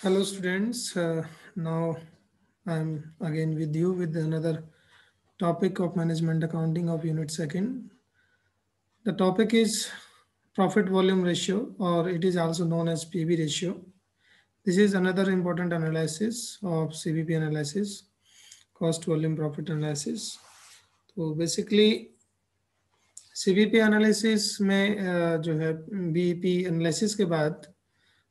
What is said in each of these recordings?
Hello students, now I'm again with you with another topic of management accounting of unit second. The topic is profit volume ratio, or it is also known as PV ratio. This is another important analysis of CVP analysis, cost volume profit analysis. तो basically CVP analysis में जो है BEP analysis के बाद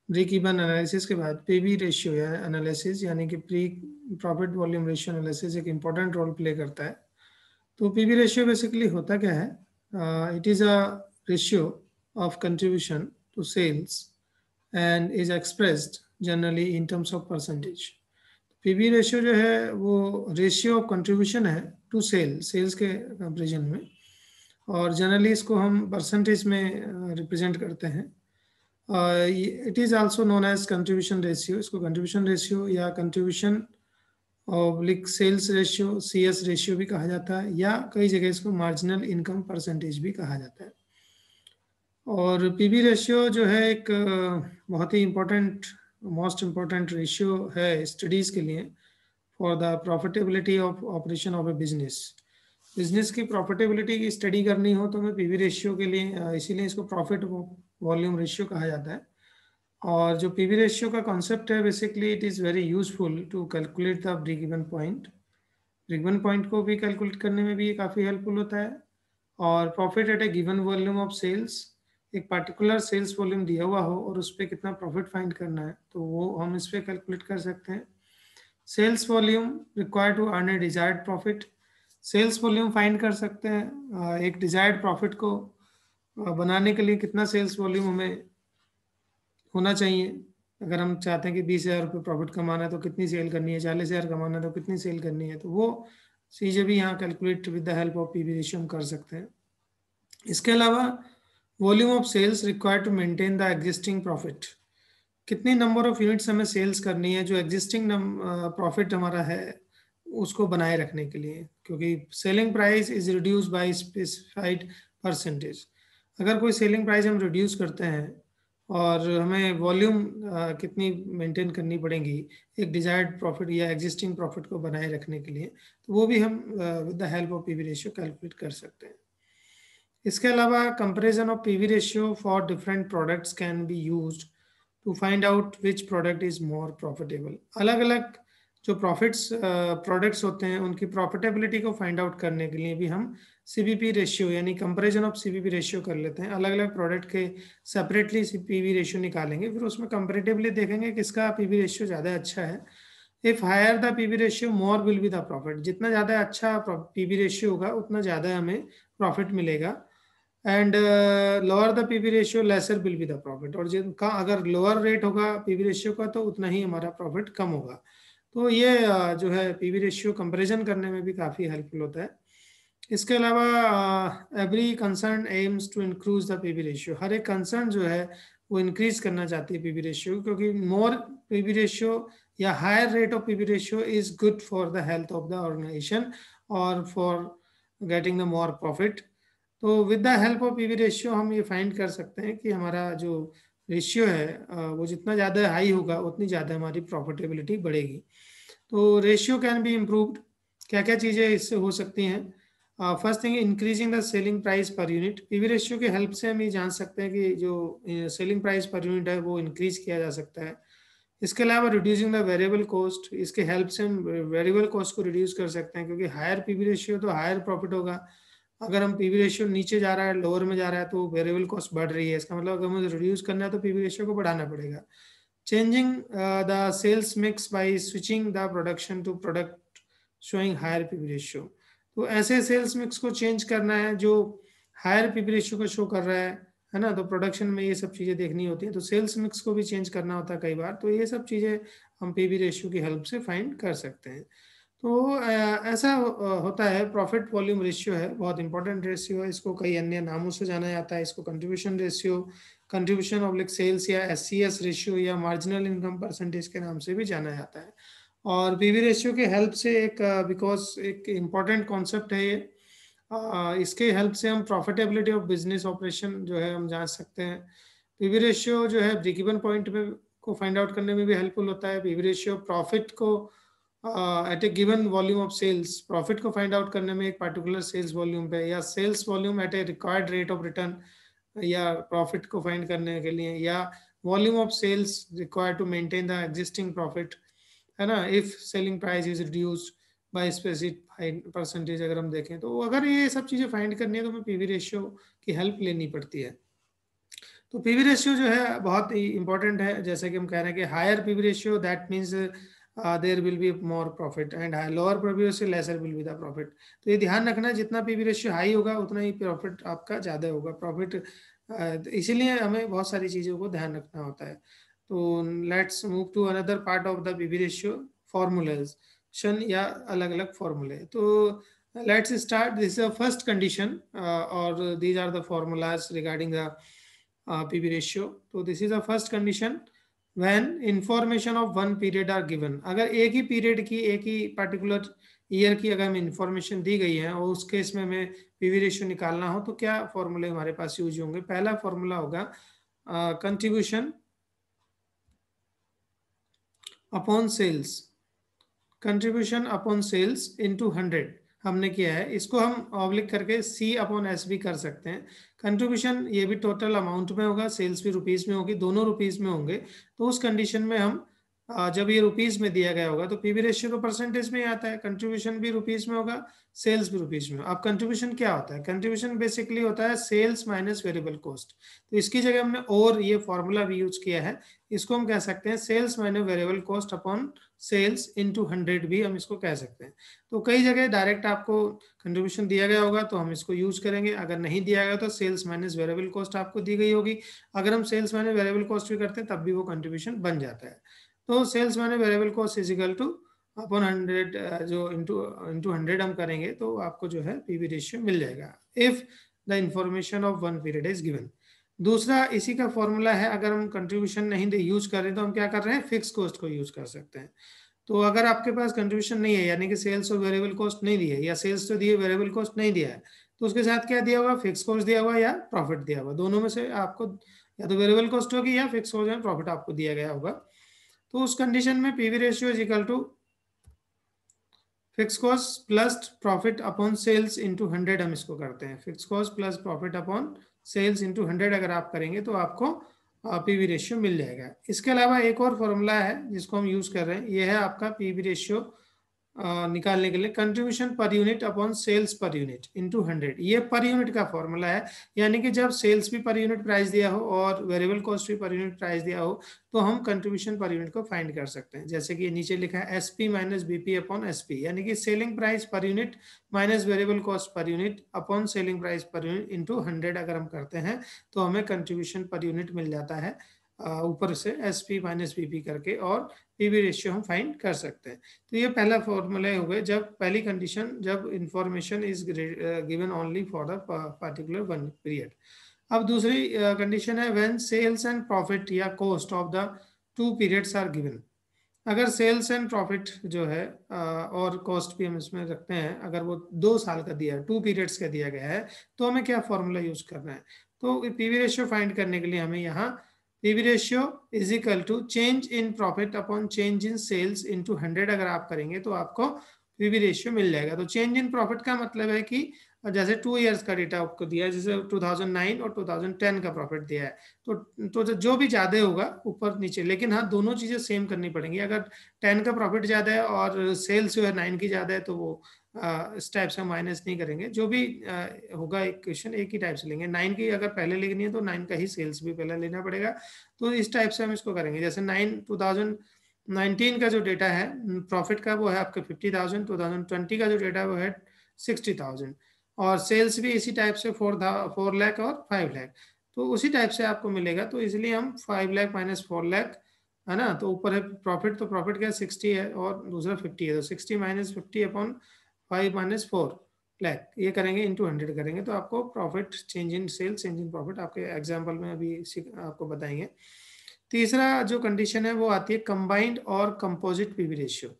break even analysis के बाद PV ratio या analysis यानी कि pre profit volume ratio analysis एक इम्पॉर्टेंट रोल प्ले करता है। तो पीवी रेशियो बेसिकली होता क्या है? It is a ratio of contribution to sales and is expressed generally in terms of percentage. PV ratio जो है वो रेशियो ऑफ कंट्रीब्यूशन है टू सेल्स के कंपेरिजन में, और जनरली इसको हम परसेंटेज में रिप्रेजेंट करते हैं। It is also known as contribution ratio. इसको कंट्रीब्यूशन रेशियो या contribution oblique sales ratio CS ratio भी कहा जाता है, या कई जगह इसको मार्जिनल इनकम परसेंटेज भी कहा जाता है। और पीवी रेशियो जो है एक बहुत ही इम्पोर्टेंट मोस्ट इम्पोर्टेंट रेशियो है स्टडीज़ के लिए for the profitability of operation of A business की प्रॉफिटेबिलिटी की स्टडी करनी हो तो हमें पीवी रेशियो के लिए इसीलिए इसको प्रॉफिट वॉल्यूम रेशियो कहा जाता है। और जो पीवी रेशियो का कॉन्सेप्ट है basically it is very useful to calculate the break even point. Break even point को भी कैलकुलेट करने में भी ये काफ़ी हेल्पफुल होता है। और profit at a given volume of sales, एक पर्टिकुलर सेल्स वॉल्यूम दिया हुआ हो और उस पर कितना प्रॉफिट फाइंड करना है तो वो हम इस पर कैलकुलेट कर सकते हैं। Sales volume required to earn a desired profit, sales volume find कर सकते हैं एक डिजायर्ड प्रॉफिट को बनाने के लिए कितना सेल्स वॉल्यूम हमें होना चाहिए। अगर हम चाहते हैं कि 20,000 रुपये प्रॉफिट कमाना है तो कितनी सेल करनी है, 40,000 कमाना है तो कितनी सेल करनी है, तो वो चीज़ें भी यहाँ calculate with the help of PV ratio हम कर सकते हैं। इसके अलावा volume of sales required to maintain the existing profit, कितनी नंबर ऑफ यूनिट्स हमें सेल्स करनी है जो एग्जिस्टिंग प्रॉफिट हमारा है उसको बनाए रखने के लिए, क्योंकि selling price is reduce by specified percentage. अगर कोई सेलिंग प्राइस हम रिड्यूस करते हैं और हमें वॉल्यूम कितनी मेंटेन करनी पड़ेगी एक डिजायर्ड प्रॉफिट या एग्जिस्टिंग प्रॉफिट को बनाए रखने के लिए, तो वो भी हम with the help of PV ratio calculate कर सकते हैं। इसके अलावा comparison of PV ratio for different products can be used to find out which product is more profitable. अलग अलग जो प्रोडक्ट्स होते हैं उनकी प्रॉफिटेबिलिटी को फाइंड आउट करने के लिए भी हम सीबीपी रेशियो यानी कंपैरिजन ऑफ सीबीपी रेशियो कर लेते हैं। अलग अलग प्रोडक्ट के सेपरेटली पीवी रेशियो निकालेंगे, फिर उसमें कंपैरेटिवली देखेंगे किसका पीवी रेशियो ज़्यादा अच्छा है। If higher the PV ratio more will be the profit, जितना ज़्यादा अच्छा पीवी रेशियो होगा उतना ज़्यादा हमें प्रॉफिट मिलेगा। And lower the PV ratio lesser will be the profit, और जिनका अगर लोअर रेट होगा पीवी रेशियो का तो उतना ही हमारा प्रॉफिट कम होगा। तो ये जो है पीवी रेशियो कंपैरिजन करने में भी काफ़ी हेल्पफुल होता है। इसके अलावा every concern aims to increase the PV ratio, हर एक कंसर्न जो है वो इंक्रीज करना चाहती है पीवी रेशियो, क्योंकि मोर पीवी रेशियो या higher rate of PV ratio is good for the health of the organisation और for getting the more profit. तो with the help of PV ratio हम ये फाइंड कर सकते हैं कि हमारा जो रेशियो है वो जितना ज़्यादा हाई होगा उतनी ज़्यादा हमारी प्रॉफिटेबिलिटी बढ़ेगी। तो रेशियो कैन बी इम्प्रूव्ड, क्या क्या चीज़ें इससे हो सकती हैं। First thing increasing the selling price per unit, PV ratio के हेल्प से हम ये जान सकते हैं कि जो सेलिंग प्राइस पर यूनिट है वो इंक्रीज किया जा सकता है। इसके अलावा रिड्यूसिंग द वेरिएबल कॉस्ट, इसके हेल्प से हम वेरिएबल कॉस्ट को रिड्यूस कर सकते हैं, क्योंकि हायर पीवी रेशियो तो हायर प्रॉफिट होगा। अगर हम पीवी रेशियो नीचे जा रहा है लोअर में जा रहा है तो वेरिएबल कॉस्ट बढ़ रही है, इसका मतलब अगर हमें रिड्यूस करना है तो पीवी रेशियो को बढ़ाना पड़ेगा। Changing the sales mix by switching the production to product showing higher PV ratio, तो ऐसे सेल्स मिक्स को चेंज करना है जो हायर पीवी रेशियो को शो कर रहा है ना। तो प्रोडक्शन में ये सब चीज़ें देखनी होती हैं, तो सेल्स मिक्स को भी चेंज करना होता है कई बार, तो ये सब चीज़ें हम पीवी रेशियो की हेल्प से फाइंड कर सकते हैं। तो ऐसा होता है। प्रॉफिट वॉल्यूम रेशियो है, बहुत इंपॉर्टेंट रेशियो है, इसको कई अन्य नामों से जाना जाता है। इसको contribution ratio, contribution oblique sales या SCS रेशियो या मार्जिनल इनकम परसेंटेज के नाम से भी जाना जाता है। और पीवी रेशियो के हेल्प से एक बिकॉज एक इम्पॉर्टेंट कॉन्सेप्ट है ये, इसके हेल्प से हम प्रॉफिटेबिलिटी ऑफ बिजनेस ऑपरेशन जो है हम जान सकते हैं। पीवी रेशियो जो है ब्रेक इवन पॉइंट में को फाइंड आउट करने में भी हेल्पफुल होता है। पीवी रेशियो प्रॉफिट को at a given volume of sales, profit को फाइंड आउट करने में एक पर्टिकुलर सेल्स वॉल्यूम पे, या sales volume at a required rate of return, या प्रॉफिट को फाइंड करने के लिए, या volume of sales required to maintain the existing profit, है ना, if selling price is reduced by specified percentage. अगर हम देखें तो अगर ये सब चीज़ें फाइंड करनी है तो हमें पीवी रेशियो की हेल्प लेनी पड़ती है। तो पीवी रेशियो जो है बहुत ही इंपॉर्टेंट है। जैसे कि हम कह रहे हैं कि higher PV ratio that means there will be more profit, and lower PV ratio lesser will be the profit. तो ये ध्यान रखना, जितना पीवी रेशियो हाई होगा उतना ही प्रॉफिट आपका ज़्यादा होगा। प्रॉफिट इसीलिए हमें बहुत सारी चीज़ों को ध्यान रखना होता है। तो let's move to another part of the PV ratio, formulation या अलग अलग फॉर्मूले। तो लेट्स start, this is first condition और these are the formulas regarding the PV ratio. So this is the first condition when information of one period are given. अगर एक ही period की, एक ही पर्टिकुलर ईयर की अगर हमें इंफॉर्मेशन दी गई है और उस केस में हमें पीवी रेशियो निकालना हो तो क्या फॉर्मूले हमारे पास यूज होंगे? पहला फॉर्मूला होगा contribution upon sales, contribution upon sales into 100 हमने किया है। इसको हम ऑब्लिक करके C अपॉन S भी कर सकते हैं। कंट्रीब्यूशन ये भी टोटल अमाउंट में होगा, सेल्स भी रुपीस में होगी, दोनों रुपीस में होंगे। तो उस कंडीशन में हम जब ये रुपीस में दिया गया होगा तो पीवी रेशियो तो परसेंटेज में ही आता है, कंट्रीब्यूशन भी रुपीस में होगा, सेल्स भी रुपीस में। अब कंट्रीब्यूशन क्या होता है? कंट्रीब्यूशन बेसिकली होता है सेल्स माइनस वेरिएबल कॉस्ट। तो इसकी जगह हमने और ये फॉर्मूला भी यूज किया है, इसको हम कह सकते हैं sales minus variable cost upon sales into 100 भी हम इसको कह सकते हैं। तो कई जगह डायरेक्ट आपको कंट्रीब्यूशन दिया गया होगा तो हम इसको यूज करेंगे, अगर नहीं दिया गया तो सेल्स माइनस वेरिएबल कॉस्ट आपको दी गई होगी। अगर हम सेल्स माइनस वेरिएबल कॉस्ट भी करते हैं तब भी वो कंट्रीब्यूशन बन जाता है। तो sales minus variable cost is equal to upon 100 जो इंटू 100 हम करेंगे तो आपको जो है पीवी रेशियो मिल जाएगा if the information of one period is given. दूसरा इसी का फॉर्मूला है, अगर हम कंट्रीब्यूशन नहीं यूज कर रहे हैं तो हम क्या कर रहे हैं? फिक्स कॉस्ट को यूज कर सकते हैं। तो अगर आपके पास कंट्रीब्यूशन नहीं है, यानी कि सेल्स और वेरिएबल कॉस्ट नहीं दी है, या सेल्स तो दिए वेरिएबल कॉस्ट नहीं दिया है, तो उसके साथ क्या दिया होगा? फिक्स कॉस्ट दिया हुआ या प्रॉफिट दिया हुआ। दोनों में से आपको या तो वेरिएबल कॉस्ट होगी या फिक्स कॉस्ट या प्रॉफिट आपको दिया गया होगा। तो उस कंडीशन में PV ratio is equal to fix cost plus profit upon sales into 100 हम इसको करते हैं। Fix cost plus profit upon sales into 100 अगर आप करेंगे तो आपको पीवी रेशियो मिल जाएगा। इसके अलावा एक और फॉर्मूला है जिसको हम यूज कर रहे हैं, ये है आपका पीवी रेशियो निकालने के लिए contribution per unit upon sales per unit into 100। ये पर यूनिट का फॉर्मूला है, यानी कि जब सेल्स भी पर यूनिट प्राइस दिया हो और वेरिएबल कॉस्ट भी पर यूनिट प्राइस दिया हो तो हम कंट्रीब्यूशन पर यूनिट को फाइंड कर सकते हैं। जैसे कि नीचे लिखा है SP minus BP upon SP, यानी कि selling price per unit minus variable cost per unit upon selling price per unit into 100 अगर हम करते हैं तो हमें कंट्रीब्यूशन पर यूनिट मिल जाता है ऊपर से SP माइनस BP करके, और पीवी रेशियो हम फाइंड कर सकते हैं। तो ये पहला फॉर्मूला हो गया, जब पहली कंडीशन जब information is given only for the particular one period. अब दूसरी कंडीशन है व्हेन सेल्स एंड प्रॉफिट या cost of the two periods are given. अगर सेल्स एंड प्रॉफिट जो है और कॉस्ट भी हम इसमें रखते हैं, अगर वो 2 साल का दिया है, 2 पीरियड्स का दिया गया है, तो हमें क्या फॉर्मूला यूज करना है? तो पीवी रेशियो फाइंड करने के लिए हमें यहाँ PV ratio is equal to change in profit upon change in sales into 100 अगर आप करेंगे तो आपको पीवी रेशियो मिल जाएगा। तो चेंज इन प्रॉफिट का मतलब है कि जैसे 2 इयर्स का डेटा आपको दिया है, जैसे 2009 और 2010 का प्रॉफिट दिया है, तो जो भी ज्यादा होगा ऊपर नीचे, लेकिन हाँ दोनों चीजें सेम करनी पड़ेंगी। अगर 10 का प्रॉफिट ज्यादा है और सेल्स जो है 9 की ज्यादा है तो वो इस टाइप से माइनस नहीं करेंगे। जो भी होगा इक्वेशन एक ही टाइप से लेंगे। 9 की अगर पहले लिखनी है तो 9 का ही सेल्स भी पहले लेना पड़ेगा। तो इस टाइप से हम इसको करेंगे। जैसे 2019 का जो डेटा है प्रॉफिट का वो है आपका 50,000, 2020 का जो डेटा है वो है 60,000, और सेल्स भी इसी टाइप से 4 लाख और 5 लाख, तो उसी टाइप से आपको मिलेगा। तो इसलिए हम 5 लाख माइनस 4 लाख, है ना, तो ऊपर है प्रॉफिट, तो प्रॉफिट क्या 60 है और दूसरा 50 है, तो 60 माइनस 50 अपॉन 5 माइनस 4 लाख ये करेंगे इंटू 100 करेंगे तो आपको profit change in sale change in profit आपके एग्जाम्पल में अभी आपको बताएंगे। तीसरा जो कंडीशन है वो आती है कंबाइंड और कंपोजिट पीवी रेशियो।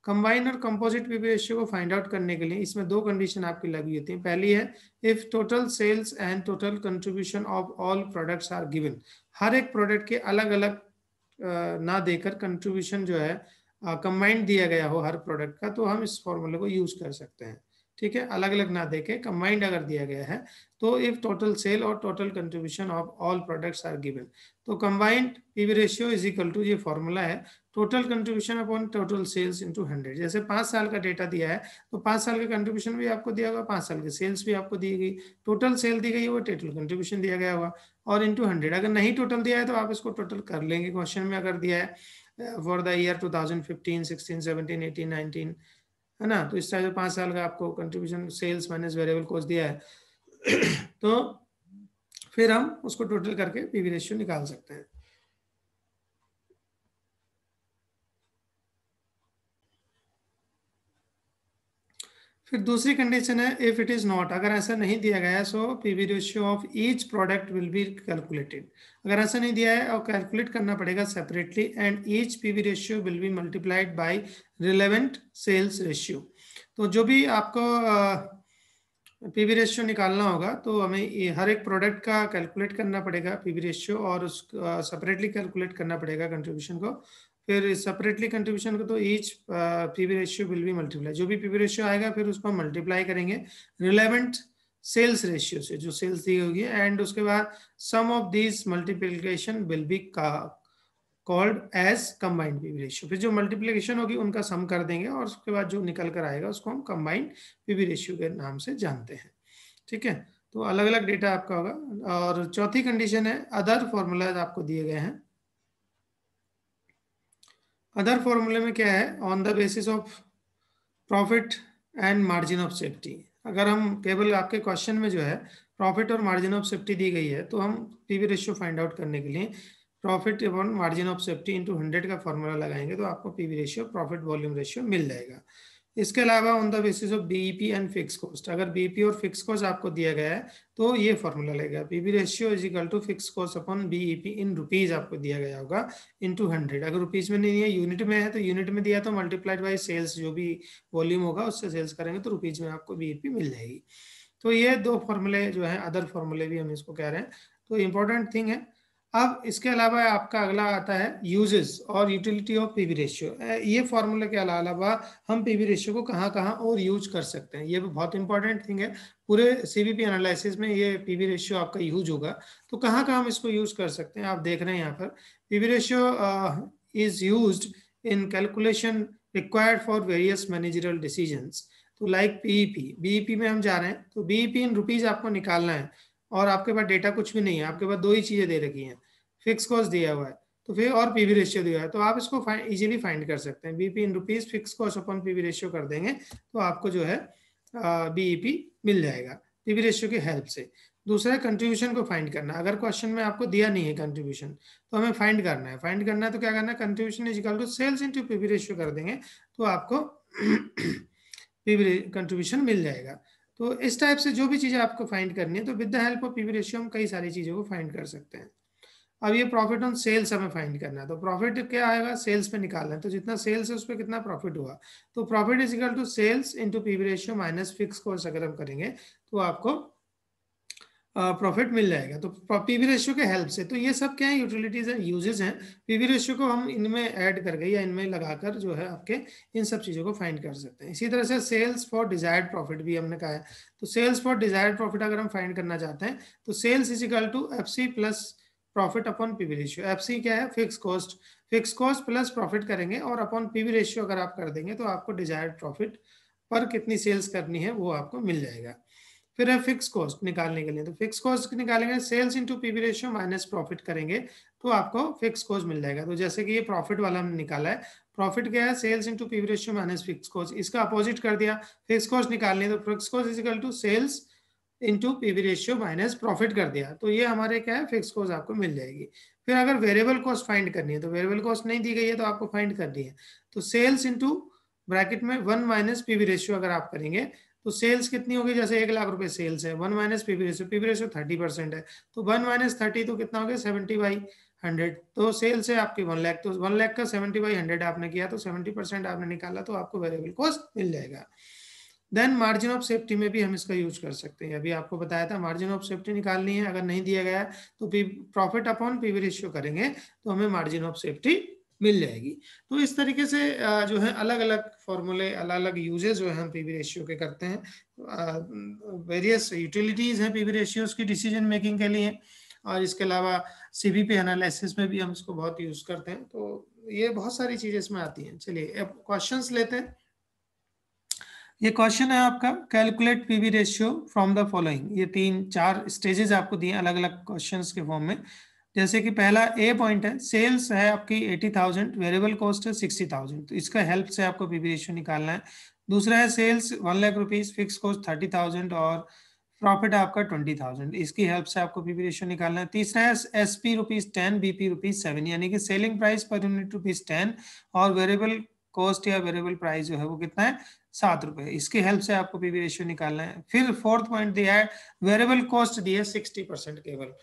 कंबाइंड और कंपोजिट पीवी रेशियो को फाइंड आउट करने के लिए इसमें 2 कंडीशन आपकी लगी होती है। पहली है if total sales and total contribution of all products are given. हर एक प्रोडक्ट के अलग अलग ना देकर कंट्रीब्यूशन जो है कंबाइंड दिया गया हो हर प्रोडक्ट का, तो हम इस फॉर्मूले को यूज कर सकते हैं। ठीक है, अलग अलग ना देके कंबाइंड अगर दिया गया है, तो इफ टोटल सेल और total contribution of all products are given, तो combined PV ratio is equal to, ये फॉर्मूला है, total contribution upon total sales into 100। जैसे 5 साल का डेटा दिया है, तो 5 साल का कंट्रीब्यूशन भी आपको दिया होगा, 5 साल की सेल्स भी आपको दी गई, टोटल सेल दी गई है, वो टोटल कंट्रीब्यूशन दिया गया होगा, और इंटू 100। अगर नहीं टोटल दिया है तो आप इसको टोटल कर लेंगे क्वेश्चन में, अगर दिया है फॉर द ईयर 2015, 16, 17, 18, 19, है ना, तो इस तरह से 5 साल का आपको contribution sales minus variable cost दिया है तो फिर हम उसको टोटल करके पीवी रेशियो निकाल सकते हैं। फिर दूसरी कंडीशन है, इफ इट इज नॉट, अगर ऐसा नहीं दिया गया है, so PV ratio of each product will be calculated. अगर ऐसा नहीं दिया है और कैलकुलेट करना पड़ेगा separately, and each PV ratio will be multiplied by relevant sales ratio. तो जो भी आपको पीवी रेशियो निकालना होगा, तो हमें हर एक प्रोडक्ट का कैलकुलेट करना पड़ेगा पीवी रेशियो, और उस सेपरेटली कैलकुलेट करना पड़ेगा कंट्रीब्यूशन को। फिर सेपरेटली कंट्रीब्यूशन को, तो each PV ratio will B multiply, जो भी पीवी रेशियो आएगा फिर उसको हम मल्टीप्लाई करेंगे रिलेवेंट सेल्स रेशियो से, जो सेल्स दी होगी, एंड उसके बाद sum of this multiplication will be called as combined PV ratio. फिर जो मल्टीप्लिकेशन होगी उनका सम कर देंगे, और उसके बाद जो निकल कर आएगा उसको हम कंबाइंड पीवी रेशियो के नाम से जानते हैं। ठीक है, तो अलग अलग डेटा आपका होगा। और चौथी कंडीशन है, अदर फॉर्मूलाज आपको दिए गए हैं। अदर फॉर्मूले में क्या है, on the basis of profit and margin of safety. अगर हम केवल आपके क्वेश्चन में जो है प्रॉफिट और मार्जिन ऑफ सेफ्टी दी गई है, तो हम पीवी रेशियो फाइंड आउट करने के लिए profit upon margin of safety into 100 का फॉर्मूला लगाएंगे, तो आपको PV ratio, profit volume ratio मिल जाएगा। इसके अलावा on the basis of BEP and fix cost, अगर बीईपी और फिक्स कॉस्ट आपको दिया गया है, तो ये फॉर्मूला लगेगा, PV ratio is equal to fix cost upon BEP in rupees आपको दिया गया होगा इनटू 100। अगर रुपीज में नहीं है, यूनिट में है, तो यूनिट में दिया तो मल्टीप्लाइड बाई सेल्स, जो भी वॉल्यूम होगा उससे सेल्स करेंगे तो रुपीज में आपको बीईपी मिल जाएगी। तो ये दो फॉर्मूले जो है, अदर फॉर्मूले भी हम इसको कह रहे हैं, तो इंपॉर्टेंट थिंग है। अब इसके अलावा आपका अगला आता है यूजेस और यूटिलिटी ऑफ पीवी रेशियो। ये फॉर्मूले के अलावा हम पीवी रेशियो को कहाँ कहाँ और यूज कर सकते हैं, ये भी बहुत इंपॉर्टेंट थिंग है। पूरे सीवीपी एनालिसिस में ये पीवी रेशियो आपका यूज होगा, तो कहाँ कहाँ हम इसको यूज कर सकते हैं, आप देख रहे हैं यहाँ पर। PV ratio is used in calculation required for various managerial decisions. तो लाइक बीईपी, बीईपी में हम जा रहे हैं, तो बीईपी इन रुपीज आपको निकालना है, और आपके पास डेटा कुछ भी नहीं है, आपके पास दो ही चीजें दे रखी हैं, फिक्स कॉस्ट दिया हुआ है, तो फिर और पीवी रेशियो दिया है, तो आप इसको इजीली फाइंड कर सकते हैं। BEP in rupees fix cost upon PV ratio कर देंगे, तो आपको जो है बीईपी मिल जाएगा पीवी रेशियो की हेल्प से। दूसरा, कंट्रीब्यूशन को फाइंड करना। अगर क्वेश्चन में आपको दिया नहीं है कंट्रीब्यूशन, तो हमें फाइंड करना है। फाइंड करना है तो क्या करना है, contribution is equal to sales into PV ratio कर देंगे, तो आपको पीवी कंट्रीब्यूशन मिल जाएगा। तो इस टाइप से जो भी चीज़ें आपको फाइंड करनी है, तो with the help of PV ratio हम कई सारी चीज़ों को फाइंड कर सकते हैं। अब ये प्रॉफिट ऑन सेल्स हमें फाइंड करना है, तो प्रॉफिट क्या आएगा, सेल्स पे निकालना है, तो जितना सेल्स है उस पर कितना प्रॉफिट हुआ, तो profit is equal to sales into PV ratio minus fix cost अगर हम करेंगे, तो आपको प्रॉफिट मिल जाएगा। तो पीवी रेशियो के हेल्प से, तो ये सब क्या है, यूटिलिटीज एंड यूजेस हैं। पीवी रेशियो को हम इनमें ऐड करके या इनमें लगाकर जो है आपके इन सब चीज़ों को फाइंड कर सकते हैं। इसी तरह से सेल्स फॉर डिजायर्ड प्रॉफिट भी हमने कहा है, तो सेल्स फॉर डिजायर्ड प्रॉफिट अगर हम फाइंड करना चाहते हैं, तो sales is equal to FC plus profit upon PV ratio. FC क्या है, fix cost, fix cost plus profit करेंगे, और अपॉन पीवी रेशियो अगर आप कर देंगे, तो आपको डिजायर्ड प्रॉफिट पर कितनी सेल्स करनी है वो आपको मिल जाएगा। फिर है फिक्स कॉस्ट निकालने के लिए, तो फिक्स कॉस्ट निकालेंगे, sales into PV ratio minus profit करेंगे, तो आपको फिक्स कॉस्ट मिल जाएगा। तो जैसे कि ये प्रॉफिट वाला हमने निकाला है, प्रॉफिट क्या है, sales into PV ratio minus fix cost, इसका अपोजिट कर दिया, फिक्स कॉस्ट निकालनी है, तो fix cost is equal to sales into PV ratio minus profit कर दिया, तो ये हमारे क्या है, फिक्स कॉस्ट आपको मिल जाएगी। फिर अगर वेरिएबल कॉस्ट फाइंड करनी है, तो वेरिएबल कॉस्ट नहीं दी गई है तो आपको फाइंड करनी है, तो सेल्स इनटू ब्रैकेट में 1 माइनस पीवी रेशियो अगर आप करेंगे, तो सेल्स कितनी होगी, जैसे 1 लाख रुपए सेल्स है, 1 माइनस पीवी रेशियो 30% है, तो 1 माइनस 30 तो कितना हो गया, 70/100। तो सेल्स है आपकी 1 लाख, तो 1 लाख का 70/100 आपने किया, तो 70% आपने निकाला, तो आपको वेरिएबल कॉस्ट मिल जाएगा। देन मार्जिन ऑफ सेफ्टी में भी हम इसका यूज कर सकते हैं। अभी आपको बताया था मार्जिन ऑफ सेफ्टी निकालनी है, अगर नहीं दिया गया है तो प्रॉफिट अपॉन पीवी रेशियो करेंगे तो हमें मार्जिन ऑफ सेफ्टी मिल जाएगी। तो इस तरीके से जो है अलग अलग फॉर्मूले, अलग अलग यूजेस जो है हम पीवी रेशियो के करते हैं। वेरियस यूटिलिटीज हैं पीवी रेशियोज की डिसीजन मेकिंग के लिए, और इसके अलावा सीवीपी एनालिसिस में भी हम इसको बहुत यूज करते हैं। तो ये बहुत सारी चीजें इसमें आती हैं। चलिए अब क्वेश्चंस लेते हैं। ये क्वेश्चन है आपका, calculate PV ratio from the following. ये 3-4 स्टेजेस आपको दिए अलग अलग क्वेश्चंस के फॉर्म में। जैसे कि पहला ए पॉइंट है, सेल्स है आपकी 80,000, वेरिएबल कॉस्ट है 60,000, तो इसका हेल्प से आपको पीवी रेशियो निकालना है। दूसरा है sales 1 lakh rupees, fix cost 30,000 और प्रॉफिट आपका 20,000, इसकी हेल्प से आपको पीवी रेशियो निकालना है। तीसरा है एसपी ₹10, बीपी ₹7, यानी कि सेलिंग प्राइस पर यूनिट ₹10 और वेरिएबल कॉस्ट या वेरिएबल प्राइस जो है वो कितना है, ₹7। इसकी हेल्प से आपको पीवी रेशियो निकालना है। फिर फोर्थ पॉइंट दिया है, वेरिएबल कॉस्ट दी है 60% केवल,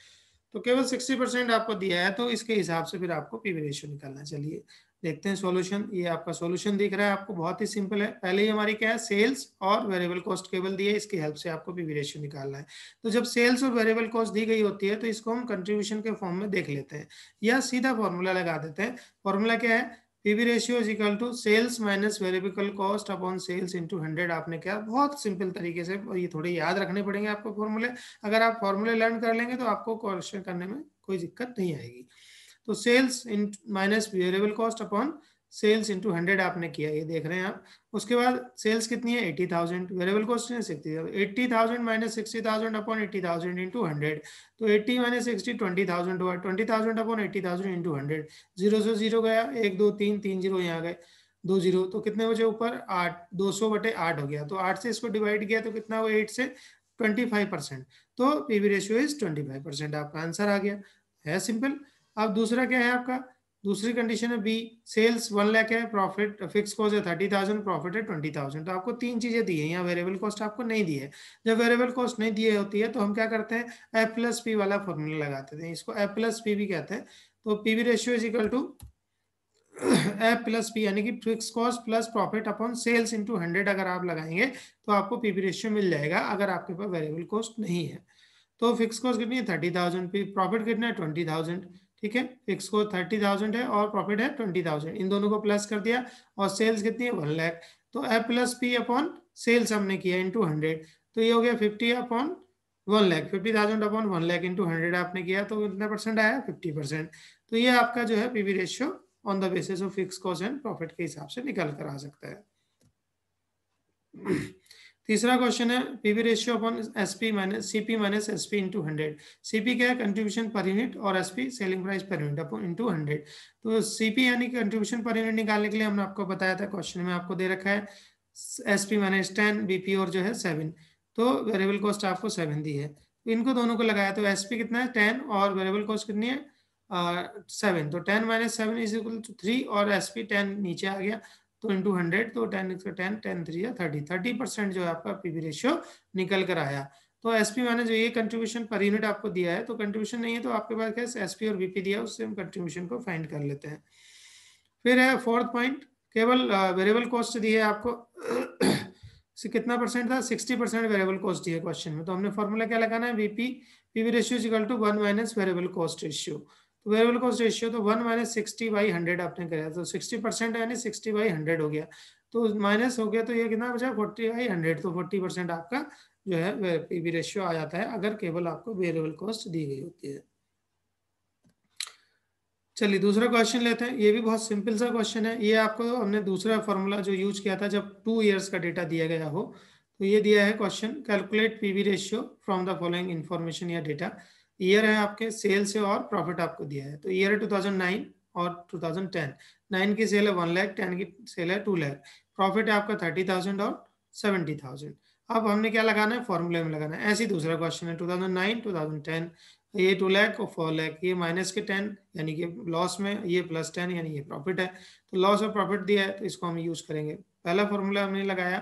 तो केवल 60% आपको दिया है, तो इसके हिसाब से फिर आपको पीवी रेशियो निकालना है। चलिए देखते हैं सॉल्यूशन। ये आपका सॉल्यूशन दिख रहा है आपको, बहुत ही सिंपल है। पहले ही हमारी क्या है, सेल्स और वेरिएबल कॉस्ट केवल दी है, इसकी हेल्प से आपको पीवी रेशियो निकालना है। तो जब सेल्स और वेरिएबल कॉस्ट दी गई होती है तो इसको हम कंट्रीब्यूशन के फॉर्म में देख लेते हैं, या सीधा फॉर्मूला लगा देते हैं। फॉर्मूला क्या है, PV ratio is equal to sales minus variable cost upon sales into 100। आपने क्या, बहुत सिंपल तरीके से, और ये थोड़े याद रखने पड़ेंगे आपको फॉर्मूले। अगर आप फॉर्मूले लर्न कर लेंगे तो आपको क्वेश्चन करने में कोई दिक्कत नहीं आएगी। तो sales in minus variable cost upon sales into 100 आपने किया, ये देख रहे हैं आप। उसके बाद सेल्स कितनी है, 80,000, वेरिएबल कॉस्ट है 60,000, 80,000 माइनस 60,000 अपॉन 80,000 इंटू 100। तो 80 माइनस 60 20,000 हुआ, 20,000 अपॉन 80,000 इंटू 100। 0 से 0 गया, 1 2 3 3 0 यहाँ गए, 2 0, तो कितने बचे ऊपर, 8, 200/8 हो गया। तो 8 से इसको डिवाइड किया तो कितना हुआ, 8 से 25%, तो पीवी रेशियो इज 25%। आपका आंसर आ गया, है सिंपल। अब दूसरा क्या है आपका, दूसरी कंडीशन है बी, सेल्स 1 लाख है, प्रॉफिट फिक्स कॉस्ट है 30,000, प्रॉफिट है 20,000। तो आपको 3 चीजें दी है, यहाँ वेरिएबल कॉस्ट आपको नहीं दी है। जब वेरिएबल कॉस्ट नहीं दी होती है तो हम क्या करते हैं, एफ प्लस पी वाला फॉर्मूला लगाते हैं, इसको एफ प्लस पी भी कहते हैं। तो PV ratio is equal to F plus P, यानी कि fix cost plus profit upon sales into 100 अगर आप लगाएंगे तो आपको पीवी रेशियो मिल जाएगा, अगर आपके पास वेरिएबल कॉस्ट नहीं है। तो फिक्स कॉस्ट कितनी है, 30,000, प्रॉफिट कितना है, 20,000। ठीक है, फिक्स कॉस्ट 30,000 है और प्रॉफिट है 20,000, इन दोनों को प्लस कर दिया। और सेल्स कितनी है, 1 लाख। तो F plus P upon sales हमने किया इंटू 100, तो ये हो गया 50 upon 1 lakh, 50,000 upon 1 lakh into 100 आपने किया, तो कितना परसेंट आया, 50%। तो ये आपका जो है PV ratio on the basis of fix cost and profit के हिसाब से निकल कर आ सकता है। तीसरा क्वेश्चन है, PV ratio upon SP minus CP minus SP into 100। CP क्या है, कंट्रीब्यूशन पर यूनिट, और एसपी सेलिंग प्राइस पर यूनिट अपॉन इंटू 100। तो सीपी यानी कंट्रीब्यूशन पर यूनिट निकालने के लिए हमने आपको बताया था, क्वेश्चन में आपको दे रखा है एसपी माइनस 10, बीपी और जो है 7, तो वेरिएबल कॉस्ट आपको 7 दी है। तो इनको दोनों को लगाया तो एसपी कितना है 10 और वेरिएबल कॉस्ट कितनी है 7, तो 10 माइनस 7 इज इक्वल टू 3, और एसपी 10 नीचे आ गया तो इंटू 100, तो 10 10 10 3 या 30% जो है आपका पीवी रेशियो निकल कर आया। तो एसपी माने जो ये कंट्रीब्यूशन पर यूनिट आपको दिया है, तो कंट्रीब्यूशन नहीं है तो आपके पास क्या एसपी और बीपी दिया है, उससे हम कंट्रीब्यूशन को फाइंड कर लेते हैं। फिर है फोर्थ पॉइंट, केवल वेरिएबल कॉस्ट दी है आपको से कितना परसेंट था, 60% वेरिएबल कॉस्ट दी है क्वेश्चन में। तो हमने फॉर्मूला क्या लगाना है, VP PV ratio is equal to 1 minus variable cost ratio. तो वेरिएबल कॉस्ट रेशियो तो 1 माइनस 60/100 आपने कराया, तो 60% यानी 60/100 हो गया, तो माइनस हो गया, तो ये कितना बचा 40/100। तो 40% आपका जो है पीवी रेशियो आ जाता है, अगर केवल आपको वेरिएबल कॉस्ट दी गई होती है। चलिए दूसरा क्वेश्चन लेते हैं, ये भी बहुत सिंपल सा क्वेश्चन है। ये आपको हमने दूसरा फॉर्मूला जो यूज किया था जब 2 ईयर्स का डेटा दिया गया हो, तो ये दिया है question, calculate PV ratio from the following information या डेटा। ईयर है आपके सेल्स है और प्रॉफिट आपको दिया है। तो ईयर है 2009 और 2010। 9 की सेल है 1 लाख, 10 की सेल है 2 लाख, प्रॉफिट है आपका 30,000 और 70,000। अब हमने क्या लगाना है, फॉर्मूले में लगाना है। ऐसे ही दूसरा क्वेश्चन है 2009 2010, ये 2 लाख और 4 लाख, ये माइनस के 10 यानी कि लॉस में, ये प्लस 10 यानी ये प्रॉफिट है। तो लॉस और प्रॉफिट दिया है तो इसको हम यूज करेंगे। पहला फॉर्मूला हमने लगाया,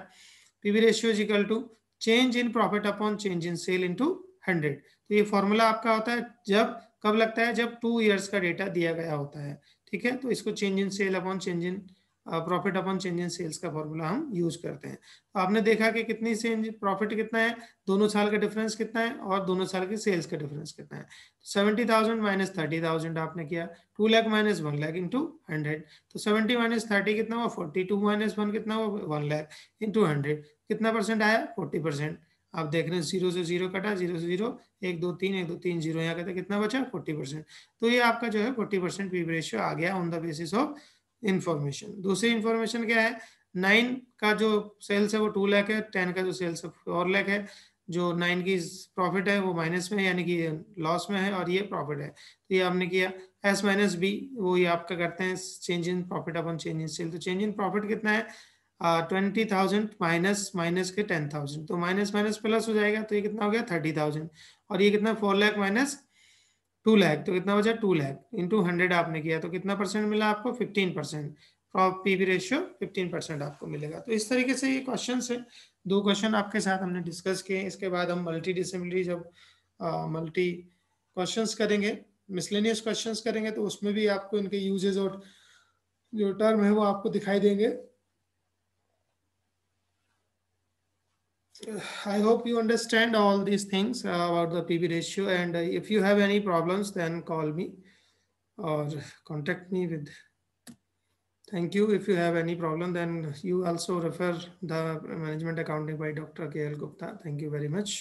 PV ratio is equal to change in profit upon change in sale into 100। तो ये फॉर्मूला आपका होता है जब, कब लगता है, जब 2 ईयर्स का डेटा दिया गया होता है। ठीक है, तो इसको change in sale upon change in profit upon change in sales का फॉर्मूला हम यूज करते हैं। तो आपने देखा कि कितनी चेंज प्रॉफिट कितना है, दोनों साल का डिफरेंस कितना है और दोनों साल की सेल्स का डिफरेंस कितना है। 70,000 माइनस 30,000 आपने किया, 2 लाख माइनस 1 लाख इंटू 100। तो 70 माइनस 30 कितना हुआ 40, 2 माइनस 1 कितना हुआ 1 लाख इंटू 100, कितना परसेंट आया 40%। आप देख रहे हैं जीरो से जीरो कटा, जीरो से जीरो, एक दो तीन, एक दो तीन जीरो, यहाँ कहते कितना बचा 40%। तो ये आपका जो है 40% पीवी रेशियो आ गया on the basis of information. दूसरी इंफॉर्मेशन क्या है, 9 का जो सेल्स है वो 2 लाख है, 10 का जो सेल्स है 4 लाख है, जो 9 की प्रॉफिट है वो माइनस में है यानी कि लॉस में है और ये प्रॉफिट है। तो ये आपने किया एस माइनस बी, वो ये आपका करते हैं change in profit upon change in sale. तो चेंज इन प्रॉफिट कितना है 20,000 माइनस माइनस के 10,000, तो माइनस माइनस प्लस हो जाएगा, तो ये कितना हो गया 30,000। और ये कितना 4 लाख माइनस 2 लाख, तो कितना बचा 2 लाख इंटू 100 आपने किया, तो कितना परसेंट मिला आपको 15%। पीवी रेशियो 15% आपको मिलेगा। तो इस तरीके से ये क्वेश्चन है, दो क्वेश्चन आपके साथ हमने डिस्कस किए। इसके बाद हम मल्टी डिसिमिलरी जब मल्टी क्वेश्चंस करेंगे, मिसलेनियस क्वेश्चंस करेंगे, तो उसमें भी आपको इनके यूजेस और जो टर्म है वो आपको दिखाई देंगे। I hope you understand all these things about the PV ratio, and if you have any problems, then call me or contact me with. Thank you. If you have any problem, then you also refer the management accounting by Dr. K.L. Gupta. Thank you very much.